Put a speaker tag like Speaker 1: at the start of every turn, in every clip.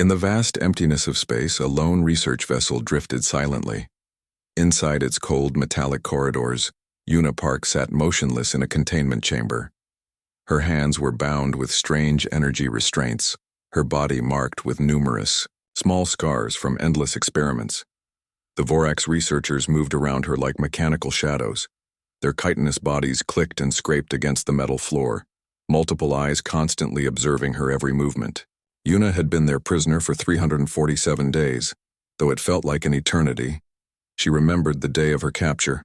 Speaker 1: In the vast emptiness of space, a lone research vessel drifted silently. Inside its cold metallic corridors, Una Park sat motionless in a containment chamber. Her hands were bound with strange energy restraints, her body marked with numerous, small scars from endless experiments. The Vorax researchers moved around her like mechanical shadows. Their chitinous bodies clicked and scraped against the metal floor, multiple eyes constantly observing her every movement. Una had been their prisoner for 347 days, though it felt like an eternity. She remembered the day of her capture.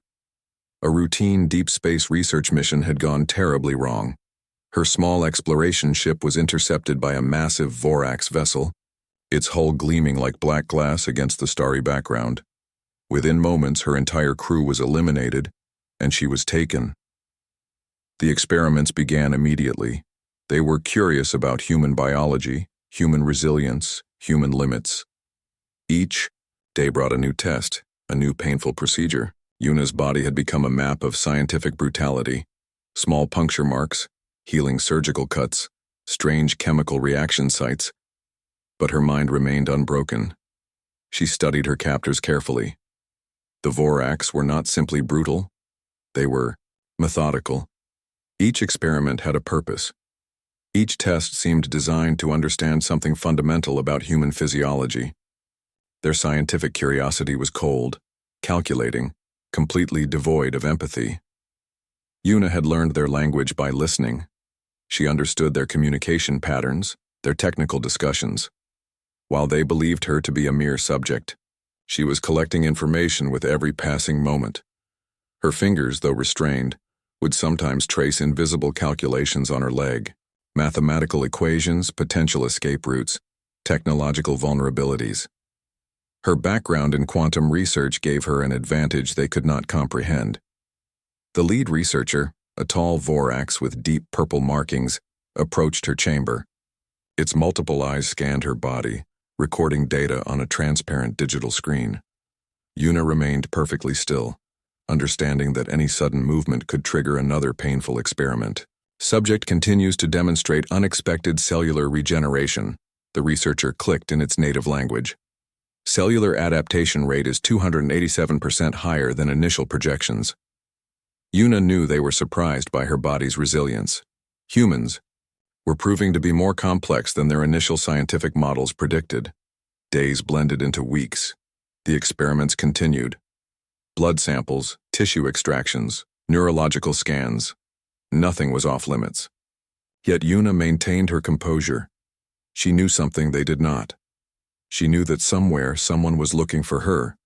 Speaker 1: A routine deep space research mission had gone terribly wrong. Her small exploration ship was intercepted by a massive Vorax vessel, its hull gleaming like black glass against the starry background. Within moments, her entire crew was eliminated, and she was taken. The experiments began immediately. They were curious about human biology, human resilience, human limits. Each day brought a new test, a new painful procedure. Una's body had become a map of scientific brutality. Small puncture marks, healing surgical cuts, strange chemical reaction sites. But her mind remained unbroken. She studied her captors carefully. The Vorax were not simply brutal. They were methodical. Each experiment had a purpose. Each test seemed designed to understand something fundamental about human physiology. Their scientific curiosity was cold, calculating, completely devoid of empathy. Una had learned their language by listening. She understood their communication patterns, their technical discussions. While they believed her to be a mere subject, she was collecting information with every passing moment. Her fingers, though restrained, would sometimes trace invisible calculations on her leg, mathematical equations, potential escape routes, technological vulnerabilities. Her background in quantum research gave her an advantage they could not comprehend. The lead researcher, a tall Vorax with deep purple markings, approached her chamber. Its multiple eyes scanned her body, recording data on a transparent digital screen. Una remained perfectly still, understanding that any sudden movement could trigger another painful experiment. Subject continues to demonstrate unexpected cellular regeneration. The researcher clicked in its native language. Cellular adaptation rate is 287% higher than initial projections. Una knew they were surprised by her body's resilience. Humans were proving to be more complex than their initial scientific models predicted. Days blended into weeks. The experiments continued. Blood samples, tissue extractions, neurological scans. Nothing was off limits. Yet Una maintained her composure. She knew something they did not. She knew that somewhere someone was looking for her.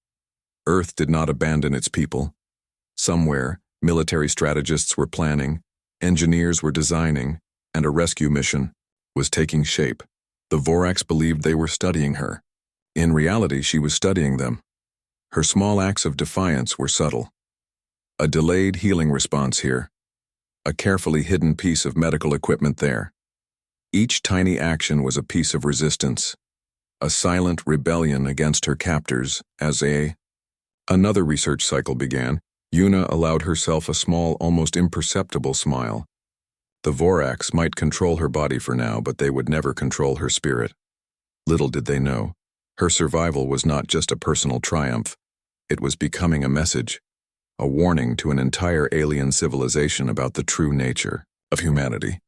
Speaker 1: Earth did not abandon its people. Somewhere, military strategists were planning, engineers were designing, and a rescue mission was taking shape. The Vorax believed they were studying her. In reality, she was studying them. Her small acts of defiance were subtle. A delayed healing response here. A carefully hidden piece of medical equipment there. Each tiny action was a piece of resistance. A silent rebellion against her captors as Another research cycle began. Una allowed herself a small, almost imperceptible smile. The Vorax might control her body for now, but they would never control her spirit. Little did they know, her survival was not just a personal triumph. It was becoming a message, a warning to an entire alien civilization about the true nature of humanity.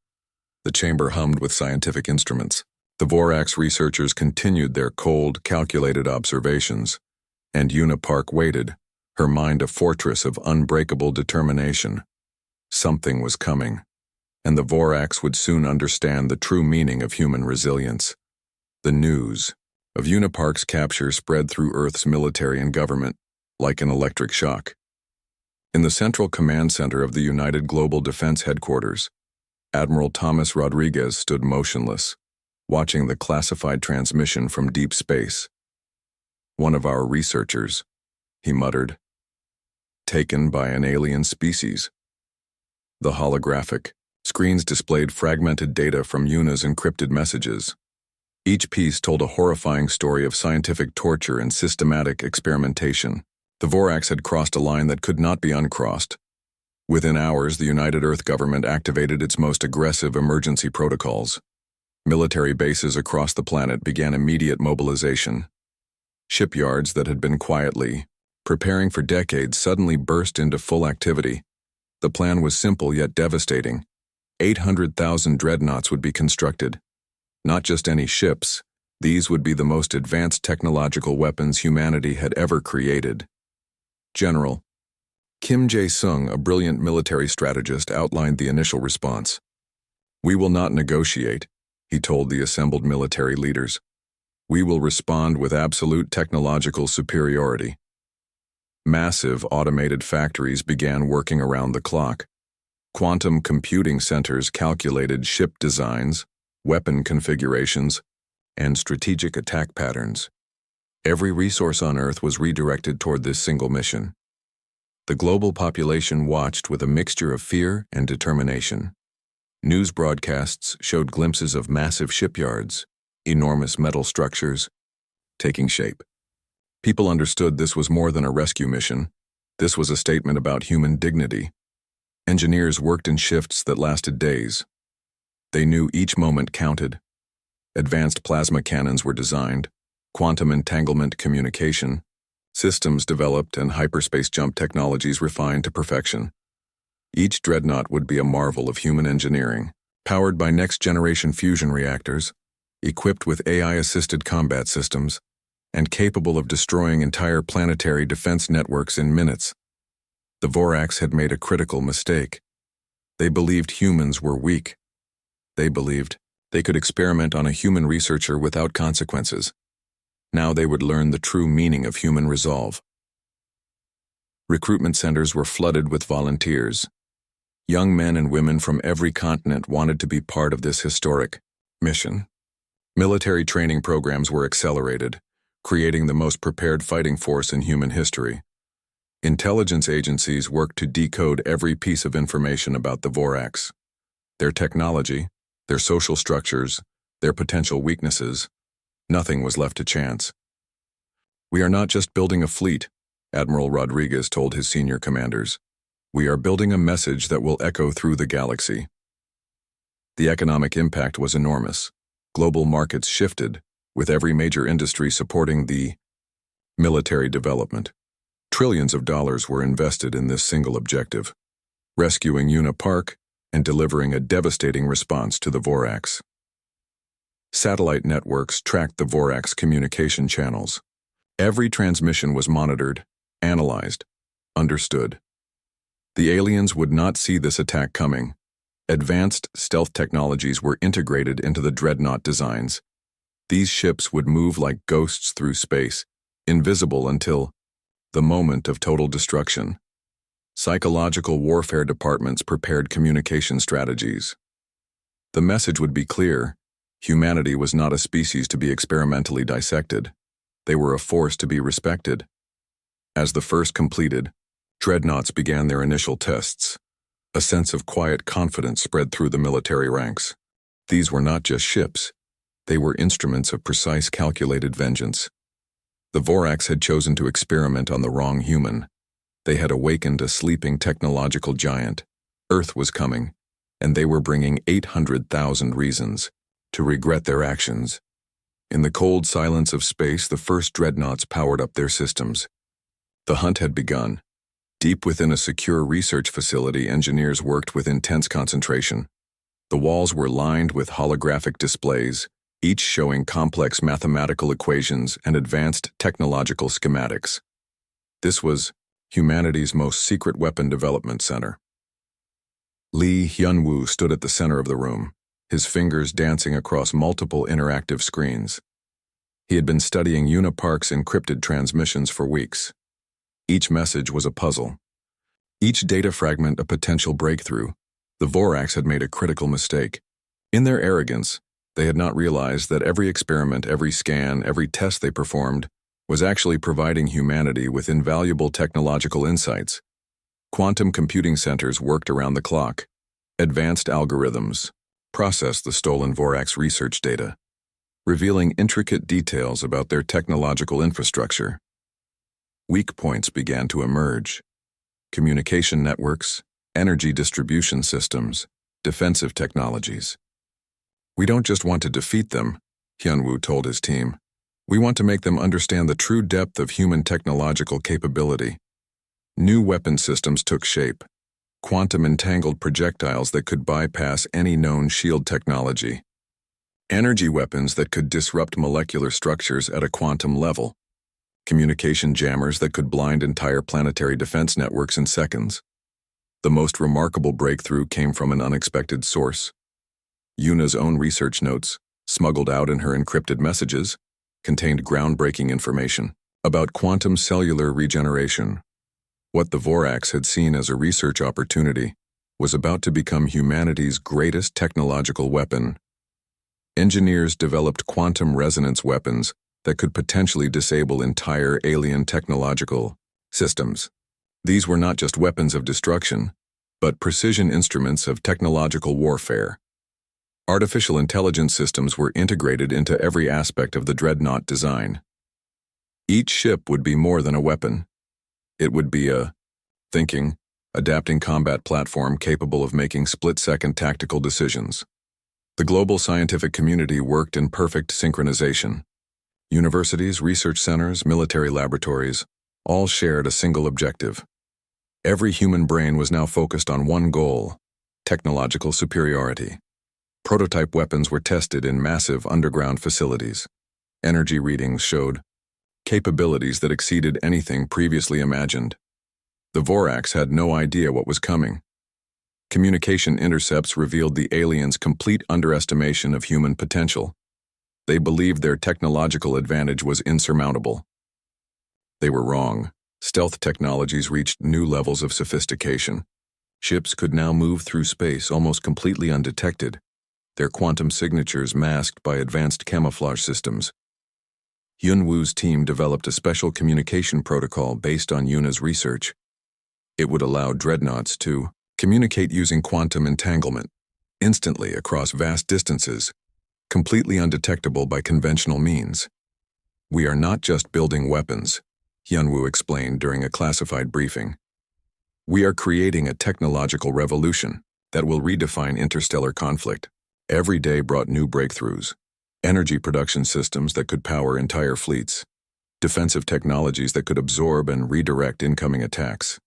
Speaker 1: The chamber hummed with scientific instruments. The Vorax researchers continued their cold, calculated observations, and Una Park waited, her mind a fortress of unbreakable determination. Something was coming, and the Vorax would soon understand the true meaning of human resilience. The news of Una Park's capture spread through Earth's military and government, like an electric shock. In the central command center of the United Global Defense Headquarters, Admiral Thomas Rodriguez stood motionless, watching the classified transmission from deep space. "One of our researchers," he muttered, "taken by an alien species." The holographic screens displayed fragmented data from Una's encrypted messages. Each piece told a horrifying story of scientific torture and systematic experimentation. The Vorax had crossed a line that could not be uncrossed. Within hours, the United Earth government activated its most aggressive emergency protocols. Military bases across the planet began immediate mobilization. Shipyards that had been quietly preparing for decades suddenly burst into full activity. The plan was simple yet devastating. 800,000 dreadnoughts would be constructed. Not just any ships, these would be the most advanced technological weapons humanity had ever created. General Kim Jae-sung, a brilliant military strategist, outlined the initial response. "We will not negotiate," he told the assembled military leaders. "We will respond with absolute technological superiority." Massive automated factories began working around the clock. Quantum computing centers calculated ship designs, weapon configurations, and strategic attack patterns. Every resource on Earth was redirected toward this single mission. The global population watched with a mixture of fear and determination. News broadcasts showed glimpses of massive shipyards, enormous metal structures, taking shape. People understood this was more than a rescue mission. This was a statement about human dignity. Engineers worked in shifts that lasted days. They knew each moment counted. Advanced plasma cannons were designed, quantum entanglement communication, systems developed, and hyperspace jump technologies refined to perfection. Each dreadnought would be a marvel of human engineering, powered by next-generation fusion reactors, equipped with AI-assisted combat systems, and capable of destroying entire planetary defense networks in minutes. The Vorax had made a critical mistake. They believed humans were weak. They believed they could experiment on a human researcher without consequences. Now they would learn the true meaning of human resolve. Recruitment centers were flooded with volunteers. Young men and women from every continent wanted to be part of this historic mission. Military training programs were accelerated, creating the most prepared fighting force in human history. Intelligence agencies worked to decode every piece of information about the Vorax. Their technology, their social structures, their potential weaknesses. Nothing was left to chance. "We are not just building a fleet," Admiral Rodriguez told his senior commanders. "We are building a message that will echo through the galaxy." The economic impact was enormous. Global markets shifted, with every major industry supporting the military development. Trillions of dollars were invested in this single objective, rescuing Una Park and delivering a devastating response to the Vorax. Satellite networks tracked the Vorax communication channels. Every transmission was monitored, analyzed, understood. The aliens would not see this attack coming. Advanced stealth technologies were integrated into the dreadnought designs. These ships would move like ghosts through space, invisible until the moment of total destruction. Psychological warfare departments prepared communication strategies. The message would be clear: humanity was not a species to be experimentally dissected. They were a force to be respected. As the first completed, dreadnoughts began their initial tests. A sense of quiet confidence spread through the military ranks. These were not just ships. They were instruments of precise, calculated vengeance. The Vorax had chosen to experiment on the wrong human. They had awakened a sleeping technological giant. Earth was coming, and they were bringing 800,000 reasons to regret their actions. In the cold silence of space, the first dreadnoughts powered up their systems. The hunt had begun. Deep within a secure research facility, engineers worked with intense concentration. The walls were lined with holographic displays, each showing complex mathematical equations and advanced technological schematics. This was humanity's most secret weapon development center. Lee Hyun-woo stood at the center of the room, his fingers dancing across multiple interactive screens. He had been studying Una Park's encrypted transmissions for weeks. Each message was a puzzle. Each data fragment a potential breakthrough. The Vorax had made a critical mistake. In their arrogance, they had not realized that every experiment, every scan, every test they performed was actually providing humanity with invaluable technological insights. Quantum computing centers worked around the clock. Advanced algorithms processed the stolen Vorax research data, revealing intricate details about their technological infrastructure. Weak points began to emerge: communication networks, energy distribution systems, defensive technologies. We don't just want to defeat them, Hyunwoo told his team. We want to make them understand the true depth of human technological capability. New weapon systems took shape. Quantum-entangled projectiles that could bypass any known shield technology. Energy weapons that could disrupt molecular structures at a quantum level. Communication jammers that could blind entire planetary defense networks in seconds. The most remarkable breakthrough came from an unexpected source. Yuna's own research notes, smuggled out in her encrypted messages, contained groundbreaking information about quantum cellular regeneration. What the Vorax had seen as a research opportunity was about to become humanity's greatest technological weapon. Engineers developed quantum resonance weapons that could potentially disable entire alien technological systems. These were not just weapons of destruction, but precision instruments of technological warfare. Artificial intelligence systems were integrated into every aspect of the Dreadnought design. Each ship would be more than a weapon. It would be a thinking, adapting combat platform capable of making split-second tactical decisions. The global scientific community worked in perfect synchronization. Universities, research centers, military laboratories, all shared a single objective. Every human brain was now focused on one goal: technological superiority. Prototype weapons were tested in massive underground facilities. Energy readings showed capabilities that exceeded anything previously imagined. The Vorax had no idea what was coming. Communication intercepts revealed the aliens' complete underestimation of human potential. They believed their technological advantage was insurmountable. They were wrong. Stealth technologies reached new levels of sophistication. Ships could now move through space almost completely undetected, their quantum signatures masked by advanced camouflage systems. Hyunwoo's team developed a special communication protocol based on Yuna's research. It would allow Dreadnoughts to communicate using quantum entanglement, instantly across vast distances, completely undetectable by conventional means. We are not just building weapons, Hyunwoo explained during a classified briefing. We are creating a technological revolution that will redefine interstellar conflict. Every day brought new breakthroughs. Energy production systems that could power entire fleets. Defensive technologies that could absorb and redirect incoming attacks.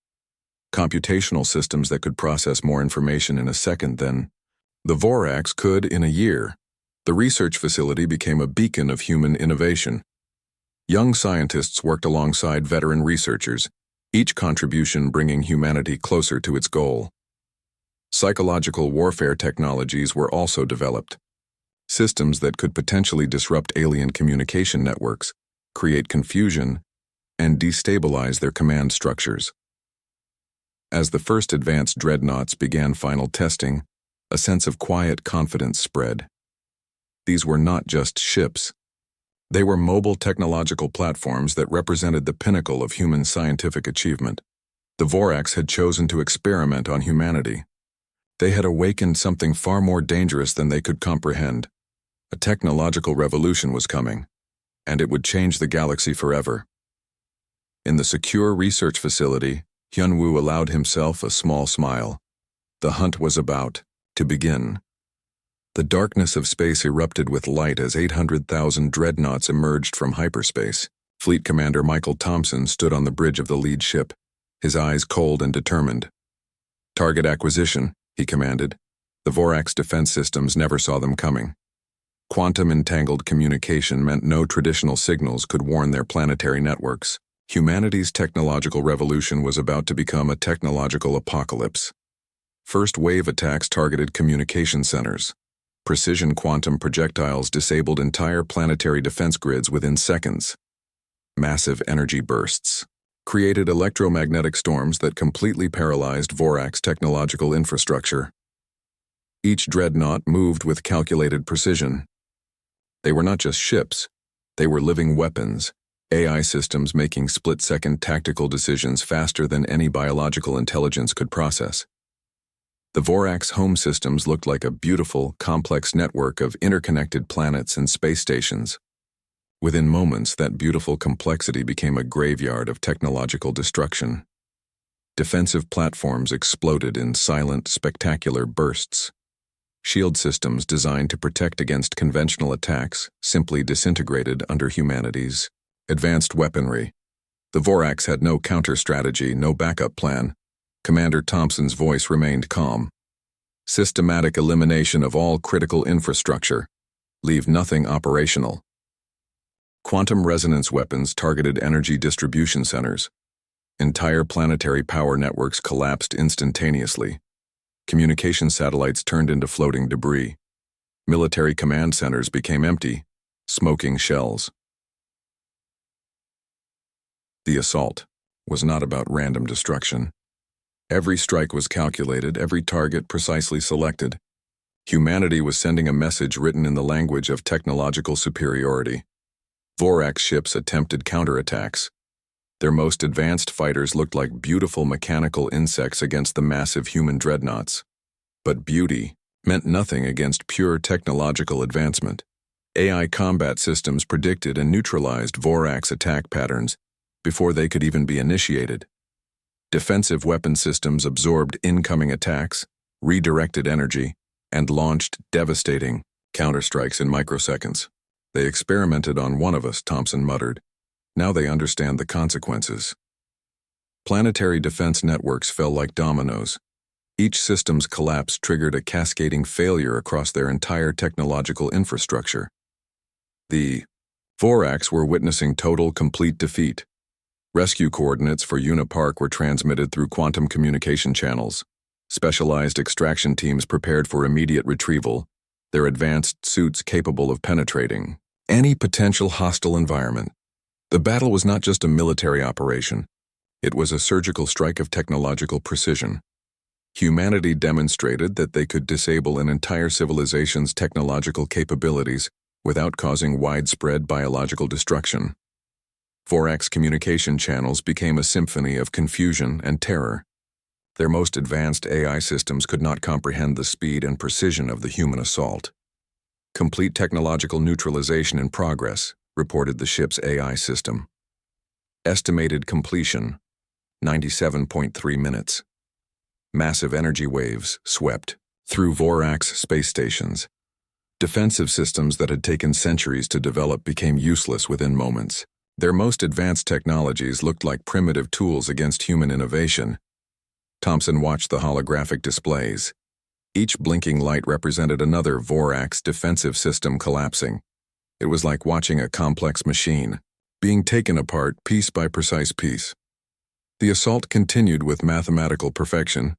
Speaker 1: Computational systems that could process more information in a second than the Vorax could in a year. The research facility became a beacon of human innovation. Young scientists worked alongside veteran researchers, each contribution bringing humanity closer to its goal. Psychological warfare technologies were also developed. Systems that could potentially disrupt alien communication networks, create confusion, and destabilize their command structures. As the first advanced dreadnoughts began final testing, a sense of quiet confidence spread. These were not just ships. They were mobile technological platforms that represented the pinnacle of human scientific achievement. The Vorax had chosen to experiment on humanity. They had awakened something far more dangerous than they could comprehend. A technological revolution was coming, and it would change the galaxy forever. In the secure research facility, Hyunwoo allowed himself a small smile. The hunt was about to begin. The darkness of space erupted with light as 800,000 dreadnoughts emerged from hyperspace. Fleet Commander Michael Thompson stood on the bridge of the lead ship, his eyes cold and determined. "Target acquisition," he commanded. The Vorax defense systems never saw them coming. Quantum-entangled communication meant no traditional signals could warn their planetary networks. Humanity's technological revolution was about to become a technological apocalypse. First wave attacks targeted communication centers. Precision quantum projectiles disabled entire planetary defense grids within seconds. Massive energy bursts created electromagnetic storms that completely paralyzed Vorax technological infrastructure. Each dreadnought moved with calculated precision. They were not just ships, they were living weapons, AI systems making split-second tactical decisions faster than any biological intelligence could process. The Vorax home systems looked like a beautiful, complex network of interconnected planets and space stations. Within moments, that beautiful complexity became a graveyard of technological destruction. Defensive platforms exploded in silent, spectacular bursts. shield systems designed to protect against conventional attacks simply disintegrated under humanity's advanced weaponry. The Vorax had no counter-strategy, no backup plan. Commander Thompson's voice remained calm. Systematic elimination of all critical infrastructure. Leave nothing operational. Quantum resonance weapons targeted energy distribution centers. Entire planetary power networks collapsed instantaneously. Communication satellites turned into floating debris. Military command centers became empty, smoking shells. The assault was not about random destruction. Every strike was calculated, every target precisely selected. Humanity was sending a message written in the language of technological superiority. Vorax ships attempted counterattacks. Their most advanced fighters looked like beautiful mechanical insects against the massive human dreadnoughts. But beauty meant nothing against pure technological advancement. AI combat systems predicted and neutralized Vorax attack patterns before they could even be initiated. Defensive weapon systems absorbed incoming attacks, redirected energy, and launched devastating counterstrikes in microseconds. They experimented on one of us, Thompson muttered. Now they understand the consequences. Planetary defense networks fell like dominoes. Each system's collapse triggered a cascading failure across their entire technological infrastructure. The Vorax were witnessing total, complete defeat. Rescue coordinates for Unipark were transmitted through quantum communication channels. Specialized extraction teams prepared for immediate retrieval, their advanced suits capable of penetrating any potential hostile environment. The battle was not just a military operation. It was a surgical strike of technological precision. Humanity demonstrated that they could disable an entire civilization's technological capabilities without causing widespread biological destruction. Vorax communication channels became a symphony of confusion and terror. Their most advanced AI systems could not comprehend the speed and precision of the human assault. Complete technological neutralization in progress, reported the ship's AI system. Estimated completion, 97.3 minutes. Massive energy waves swept through Vorax space stations. Defensive systems that had taken centuries to develop became useless within moments. Their most advanced technologies looked like primitive tools against human innovation. Thompson watched the holographic displays. Each blinking light represented another Vorax defensive system collapsing. It was like watching a complex machine, being taken apart piece by precise piece. The assault continued with mathematical perfection.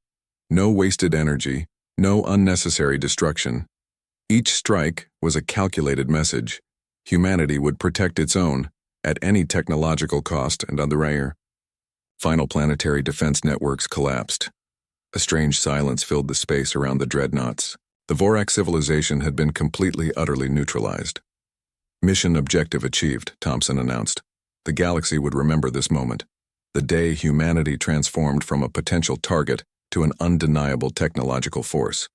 Speaker 1: No wasted energy, no unnecessary destruction. Each strike was a calculated message. Humanity would protect its own, at any technological cost and on the rare. Final planetary defense networks collapsed. A strange silence filled the space around the dreadnoughts. The Vorax civilization had been completely, utterly neutralized. Mission objective achieved, Thompson announced. The galaxy would remember this moment, the day humanity transformed from a potential target to an undeniable technological force.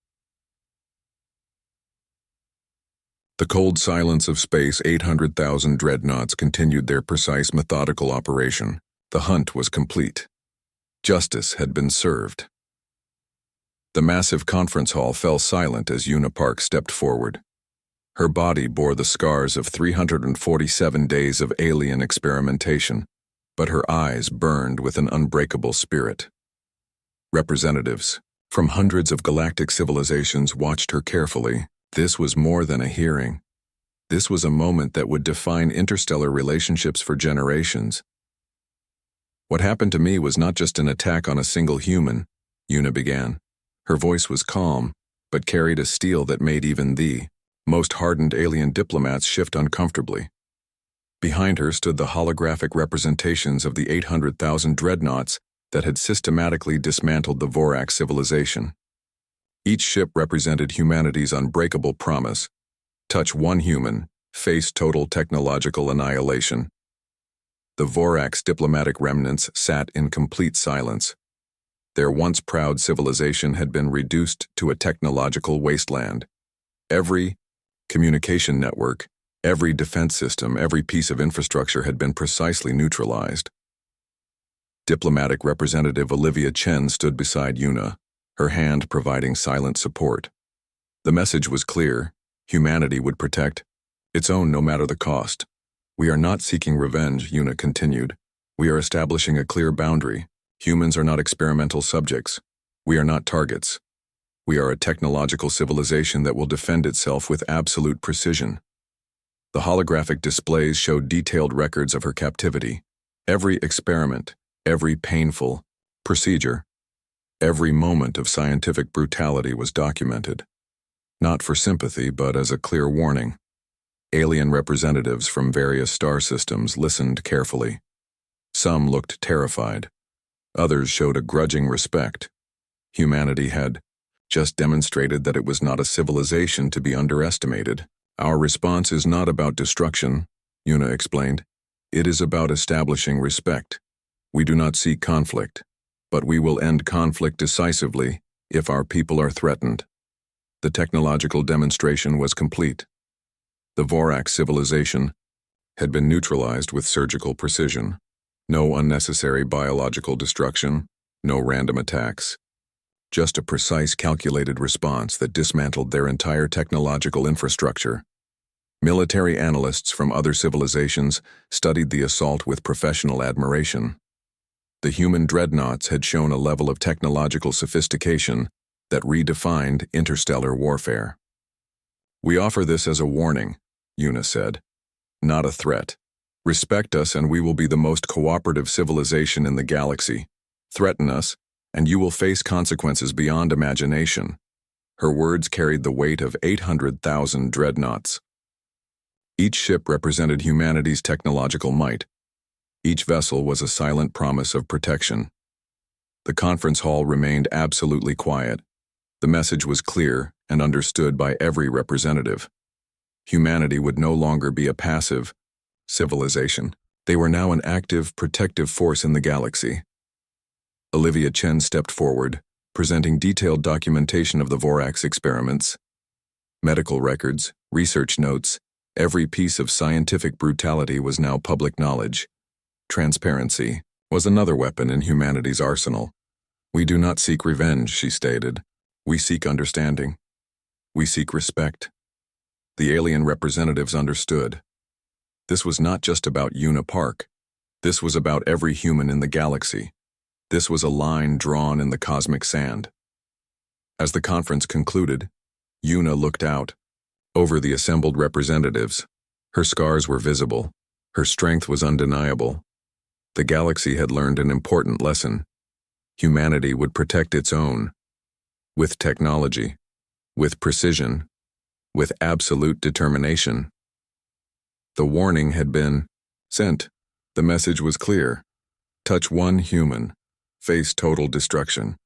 Speaker 1: The cold silence of space, 800,000 dreadnoughts continued their precise, methodical operation. The hunt was complete. Justice had been served. The massive conference hall fell silent as Unipark stepped forward. Her body bore the scars of 347 days of alien experimentation, but her eyes burned with an unbreakable spirit. Representatives from hundreds of galactic civilizations watched her carefully. This was more than a hearing. This was a moment that would define interstellar relationships for generations. What happened to me was not just an attack on a single human, Una began. Her voice was calm, but carried a steel that made even the most hardened alien diplomats shift uncomfortably. Behind her stood the holographic representations of the 800,000 dreadnoughts that had systematically dismantled the Vorax civilization. Each ship represented humanity's unbreakable promise. Touch one human, face total technological annihilation. The Vorax diplomatic remnants sat in complete silence. Their once proud civilization had been reduced to a technological wasteland. Every communication network, every defense system, every piece of infrastructure had been precisely neutralized. Diplomatic Representative Olivia Chen stood beside Una, her hand providing silent support. The message was clear. Humanity would protect its own no matter the cost. We are not seeking revenge, Yuna continued. We are establishing a clear boundary. Humans are not experimental subjects. We are not targets. We are a technological civilization that will defend itself with absolute precision. The holographic displays showed detailed records of her captivity. Every experiment, every painful procedure, every moment of scientific brutality was documented. Not for sympathy, but as a clear warning. Alien representatives from various star systems listened carefully. Some looked terrified. Others showed a grudging respect. Humanity had just demonstrated that it was not a civilization to be underestimated. Our response is not about destruction, Yuna explained. It is about establishing respect. We do not seek conflict, but we will end conflict decisively if our people are threatened. The technological demonstration was complete. The Vorax civilization had been neutralized with surgical precision. No unnecessary biological destruction, no random attacks. Just a precise, calculated response that dismantled their entire technological infrastructure. Military analysts from other civilizations studied the assault with professional admiration. The human dreadnoughts had shown a level of technological sophistication that redefined interstellar warfare. We offer this as a warning, Yuna said, not a threat. Respect us and we will be the most cooperative civilization in the galaxy. Threaten us, and you will face consequences beyond imagination. Her words carried the weight of 800,000 dreadnoughts. Each ship represented humanity's technological might. Each vessel was a silent promise of protection. The conference hall remained absolutely quiet. The message was clear and understood by every representative. Humanity would no longer be a passive civilization. They were now an active, protective force in the galaxy. Olivia Chen stepped forward, presenting detailed documentation of the Vorax experiments. Medical records, research notes, every piece of scientific brutality was now public knowledge. Transparency was another weapon in humanity's arsenal. We do not seek revenge, she stated. We seek understanding. We seek respect. The alien representatives understood. This was not just about Yuna Park. This was about every human in the galaxy. This was a line drawn in the cosmic sand. As the conference concluded, Yuna looked out over the assembled representatives. Her scars were visible. Her strength was undeniable. The galaxy had learned an important lesson. Humanity would protect its own. With technology, with precision, with absolute determination. The warning had been sent. The message was clear. Touch one human, face total destruction.